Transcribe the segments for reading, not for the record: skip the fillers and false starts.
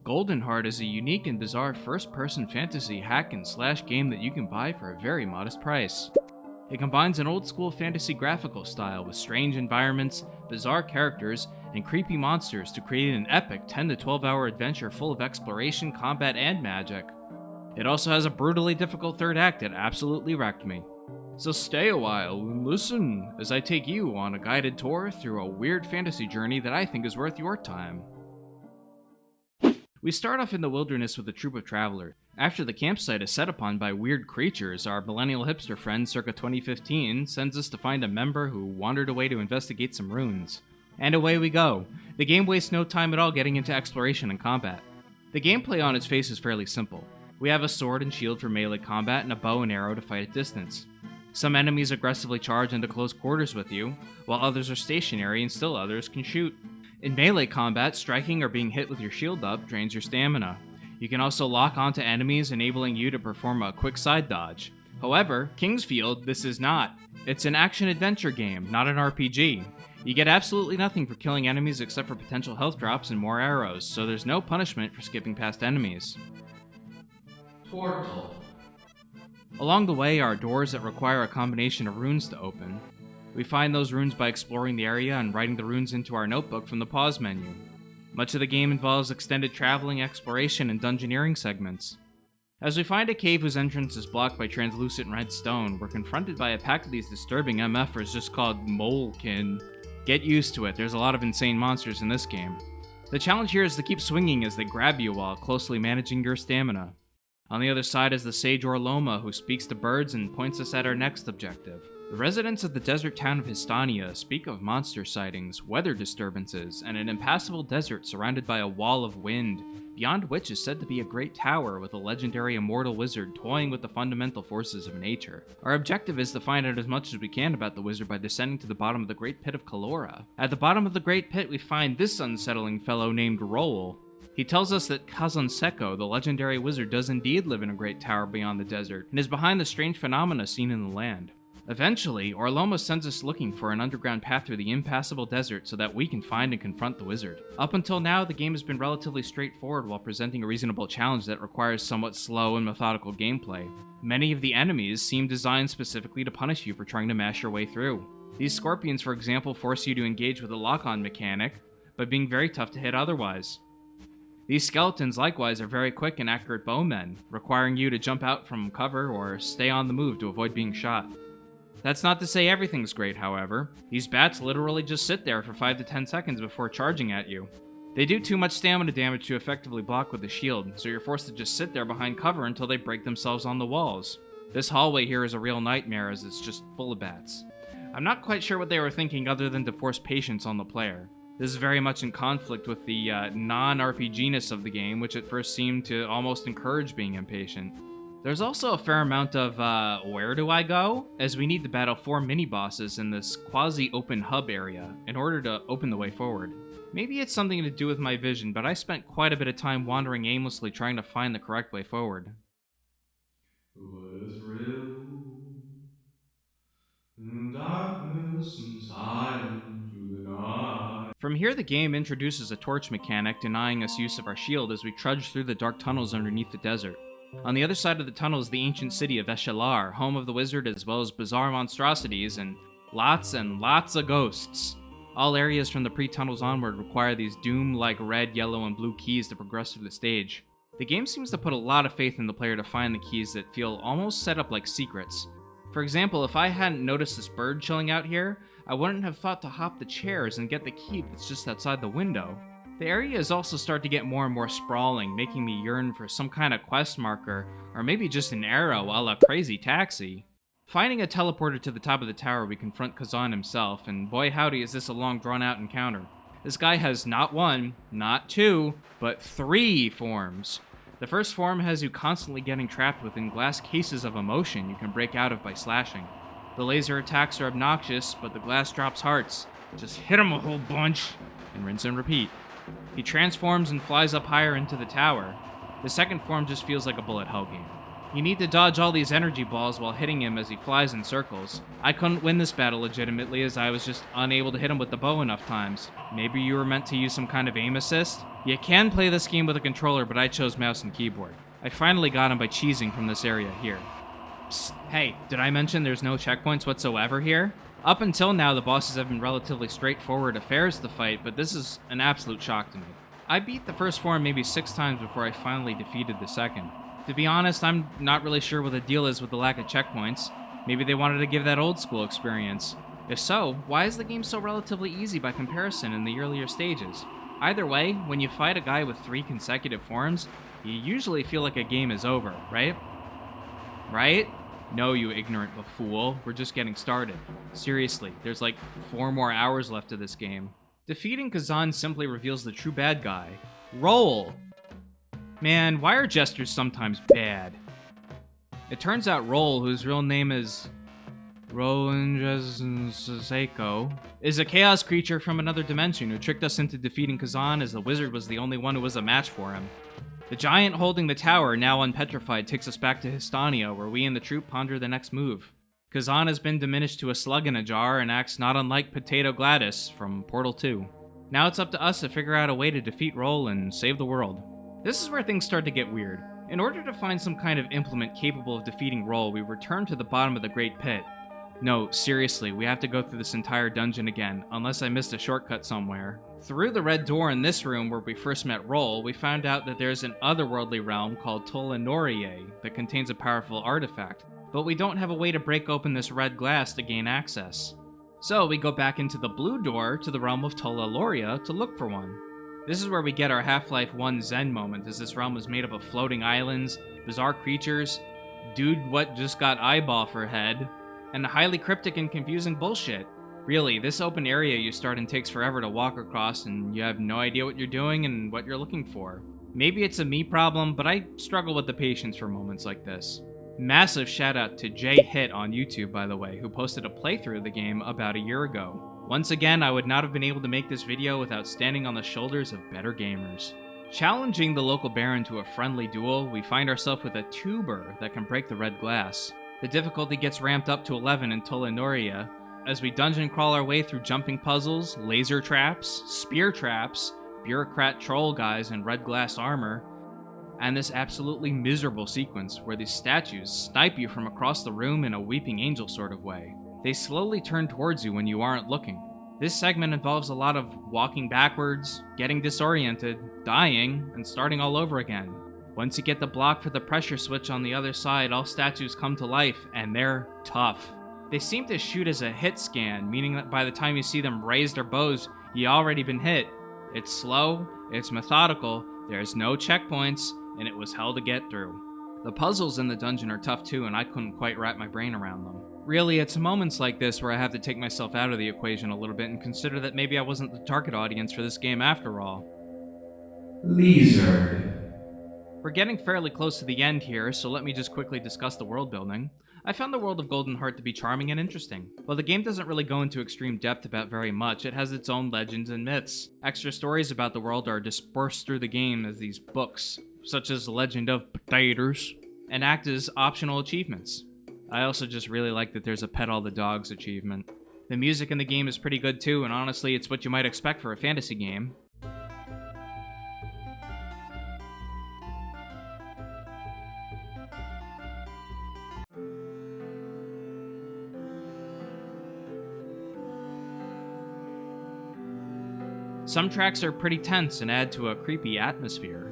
Goldenheart is a unique and bizarre first-person fantasy hack-and-slash game that you can buy for a very modest price. It combines an old-school fantasy graphical style with strange environments, bizarre characters, and creepy monsters to create an epic 10 to 12 hour adventure full of exploration, combat, and magic. It also has a brutally difficult third act that absolutely wrecked me. So stay a while and listen as I take you on a guided tour through a weird fantasy journey that I think is worth your time. We start off in the wilderness with a troop of travelers. After the campsite is set upon by weird creatures, our millennial hipster friend circa 2015 sends us to find a member who wandered away to investigate some ruins. And away we go. The game wastes no time at all getting into exploration and combat. The gameplay on its face is fairly simple. We have a sword and shield for melee combat and a bow and arrow to fight at distance. Some enemies aggressively charge into close quarters with you, while others are stationary and still others can shoot. In melee combat, striking or being hit with your shield up drains your stamina. You can also lock onto enemies, enabling you to perform a quick side dodge. However, Kingsfield, this is not. It's an action-adventure game, not an RPG. You get absolutely nothing for killing enemies except for potential health drops and more arrows, so there's no punishment for skipping past enemies. Portal. Along the way are doors that require a combination of runes to open. We find those runes by exploring the area and writing the runes into our notebook from the pause menu. Much of the game involves extended traveling, exploration, and dungeoneering segments. As we find a cave whose entrance is blocked by translucent red stone, we're confronted by a pack of these disturbing MFers just called Molekin. Get used to it, there's a lot of insane monsters in this game. The challenge here is to keep swinging as they grab you while closely managing your stamina. On the other side is the sage Orloma, who speaks to birds and points us at our next objective. The residents of the desert town of Histania speak of monster sightings, weather disturbances, and an impassable desert surrounded by a wall of wind, beyond which is said to be a great tower with a legendary immortal wizard toying with the fundamental forces of nature. Our objective is to find out as much as we can about the wizard by descending to the bottom of the Great Pit of Calora. At the bottom of the Great Pit, we find this unsettling fellow named Roll. He tells us that Kazanseco, the legendary wizard, does indeed live in a great tower beyond the desert, and is behind the strange phenomena seen in the land. Eventually, Orloma sends us looking for an underground path through the impassable desert so that we can find and confront the wizard. Up until now, the game has been relatively straightforward while presenting a reasonable challenge that requires somewhat slow and methodical gameplay. Many of the enemies seem designed specifically to punish you for trying to mash your way through. These scorpions, for example, force you to engage with a lock-on mechanic, but being very tough to hit otherwise. These skeletons likewise are very quick and accurate bowmen, requiring you to jump out from cover or stay on the move to avoid being shot. That's not to say everything's great, however. These bats literally just sit there for 5 to 10 seconds before charging at you. They do too much stamina damage to effectively block with the shield, so you're forced to just sit there behind cover until they break themselves on the walls. This hallway here is a real nightmare as it's just full of bats. I'm not quite sure what they were thinking other than to force patience on the player. This is very much in conflict with the non-RPG-ness of the game, which at first seemed to almost encourage being impatient. There's also a fair amount of, where do I go? As we need to battle 4 mini-bosses in this quasi-open hub area in order to open the way forward. Maybe it's something to do with my vision, but I spent quite a bit of time wandering aimlessly trying to find the correct way forward. Darkness and silence through the night. From here, the game introduces a torch mechanic denying us use of our shield as we trudge through the dark tunnels underneath the desert. On the other side of the tunnel is the ancient city of Eshalar, home of the wizard as well as bizarre monstrosities and lots of ghosts. All areas from the pre-tunnels onward require these doom-like red, yellow, and blue keys to progress through the stage. The game seems to put a lot of faith in the player to find the keys that feel almost set up like secrets. For example, if I hadn't noticed this bird chilling out here, I wouldn't have thought to hop the chairs and get the key that's just outside the window. The areas also start to get more and more sprawling, making me yearn for some kind of quest marker, or maybe just an arrow a la Crazy Taxi. Finding a teleporter to the top of the tower, we confront Kazan himself, and boy howdy is this a long drawn-out encounter. This guy has not 1, not 2, but 3 forms. The first form has you constantly getting trapped within glass cases of emotion you can break out of by slashing. The laser attacks are obnoxious, but the glass drops hearts. Just hit him a whole bunch, and rinse and repeat. He transforms and flies up higher into the tower. The second form just feels like a bullet hell game. You need to dodge all these energy balls while hitting him as he flies in circles. I couldn't win this battle legitimately as I was just unable to hit him with the bow enough times. Maybe you were meant to use some kind of aim assist? You can play this game with a controller, but I chose mouse and keyboard. I finally got him by cheesing from this area here. Psst, hey, did I mention there's no checkpoints whatsoever here? Up until now, the bosses have been relatively straightforward affairs to fight, but this is an absolute shock to me. I beat the first form maybe 6 times before I finally defeated the second. To be honest, I'm not really sure what the deal is with the lack of checkpoints. Maybe they wanted to give that old school experience. If so, why is the game so relatively easy by comparison in the earlier stages? Either way, when you fight a guy with 3 consecutive forms, you usually feel like a game is over, right? Right? No, you ignorant fool. We're just getting started. Seriously, there's like 4 more hours left of this game. Defeating Kazan simply reveals the true bad guy. Roll! Man, why are jesters sometimes bad? It turns out Roll, whose real name is Roland Seiko, is a chaos creature from another dimension who tricked us into defeating Kazan as the wizard was the only one who was a match for him. The giant holding the tower, now unpetrified, takes us back to Histania, where we and the troop ponder the next move. Kazan has been diminished to a slug in a jar and acts not unlike Potato Gladys from Portal 2. Now it's up to us to figure out a way to defeat Roll and save the world. This is where things start to get weird. In order to find some kind of implement capable of defeating Roll, we return to the bottom of the Great Pit. No, seriously, we have to go through this entire dungeon again, unless I missed a shortcut somewhere. Through the red door in this room where we first met Roll, we found out that there's an otherworldly realm called Tolanorie that contains a powerful artifact, but we don't have a way to break open this red glass to gain access. So we go back into the blue door to the realm of Tolaloria to look for one. This is where we get our Half-Life 1 Zen moment, as this realm is made up of floating islands, bizarre creatures, dude what just got eyeball for head, and highly cryptic and confusing bullshit. Really, this open area you start in takes forever to walk across, and you have no idea what you're doing and what you're looking for. Maybe it's a me problem, but I struggle with the patience for moments like this. Massive shout out to Jay Hit on YouTube, by the way, who posted a playthrough of the game about a year ago. Once again, I would not have been able to make this video without standing on the shoulders of better gamers. Challenging the local baron to a friendly duel, we find ourselves with a tuber that can break the red glass. The difficulty gets ramped up to 11 in Tolanoria, as we dungeon crawl our way through jumping puzzles, laser traps, spear traps, bureaucrat troll guys in red glass armor, and this absolutely miserable sequence where these statues snipe you from across the room in a weeping angel sort of way. They slowly turn towards you when you aren't looking. This segment involves a lot of walking backwards, getting disoriented, dying, and starting all over again. Once you get the block for the pressure switch on the other side, all statues come to life, and they're tough. They seem to shoot as a hit scan, meaning that by the time you see them raise their bows, you already been hit. It's slow, it's methodical, there's no checkpoints, and it was hell to get through. The puzzles in the dungeon are tough too, and I couldn't quite wrap my brain around them. Really, it's moments like this where I have to take myself out of the equation a little bit and consider that maybe I wasn't the target audience for this game after all. Lizard. We're getting fairly close to the end here, so let me just quickly discuss the world building. I found the world of Goldenheart to be charming and interesting. While the game doesn't really go into extreme depth about very much, it has its own legends and myths. Extra stories about the world are dispersed through the game as these books, such as The Legend of Potatoes, and act as optional achievements. I also just really like that there's a Pet All the Dogs achievement. The music in the game is pretty good too, and honestly, it's what you might expect for a fantasy game. Some tracks are pretty tense and add to a creepy atmosphere.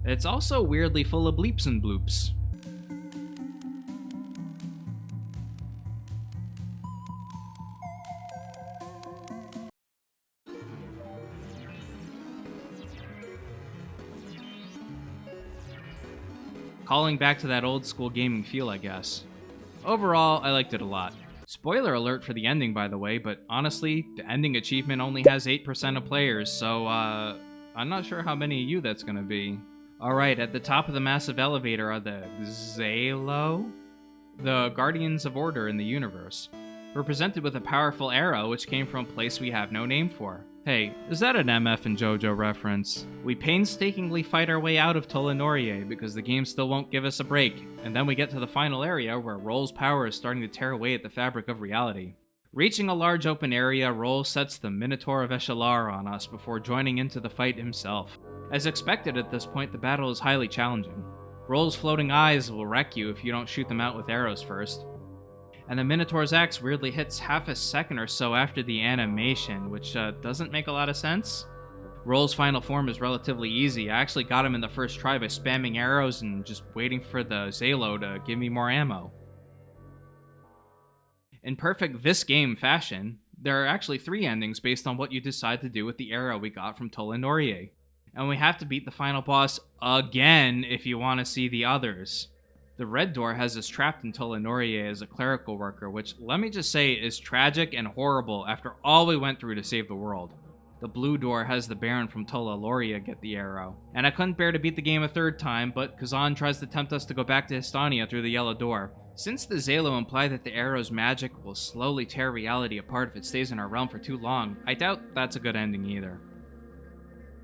It's also weirdly full of bleeps and bloops. Calling back to that old school gaming feel, I guess. Overall, I liked it a lot. Spoiler alert for the ending, by the way, but honestly, the ending achievement only has 8% of players, so I'm not sure how many of you that's gonna be. Alright, at the top of the massive elevator are the Xalo? The Guardians of Order in the universe. We're presented with a powerful arrow which came from a place we have no name for. Hey, is that an MF and JoJo reference? We painstakingly fight our way out of Tolinorie because the game still won't give us a break, and then we get to the final area where Roll's power is starting to tear away at the fabric of reality. Reaching a large open area, Roll sets the Minotaur of Eshalar on us before joining into the fight himself. As expected at this point, the battle is highly challenging. Roll's floating eyes will wreck you if you don't shoot them out with arrows first. And the Minotaur's axe weirdly hits half a second or so after the animation, which doesn't make a lot of sense. Roll's final form is relatively easy. I actually got him in the first try by spamming arrows and just waiting for the Zalo to give me more ammo. In perfect this game fashion, there are actually 3 endings based on what you decide to do with the arrow we got from Tolinorie. And we have to beat the final boss again if you want to see the others. The red door has us trapped in Tolinorie as a clerical worker, which, let me just say, is tragic and horrible after all we went through to save the world. The blue door has the Baron from Tolaloria get the arrow. And I couldn't bear to beat the game a 3rd time, but Kazan tries to tempt us to go back to Histania through the yellow door. Since the Zalo imply that the arrow's magic will slowly tear reality apart if it stays in our realm for too long, I doubt that's a good ending either.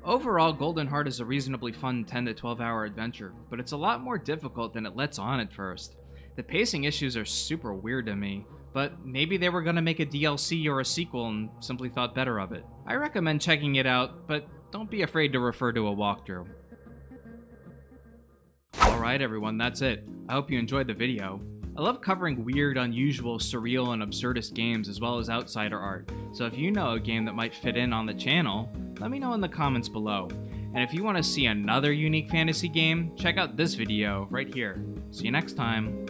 Overall, Goldenheart is a reasonably fun 10 to 12 hour adventure, but it's a lot more difficult than it lets on at first. The pacing issues are super weird to me, but maybe they were going to make a DLC or a sequel and simply thought better of it. I recommend checking it out, but don't be afraid to refer to a walkthrough. Alright everyone, that's it. I hope you enjoyed the video. I love covering weird, unusual, surreal, and absurdist games as well as outsider art, so if you know a game that might fit in on the channel, let me know in the comments below. And if you want to see another unique fantasy game, check out this video right here. See you next time.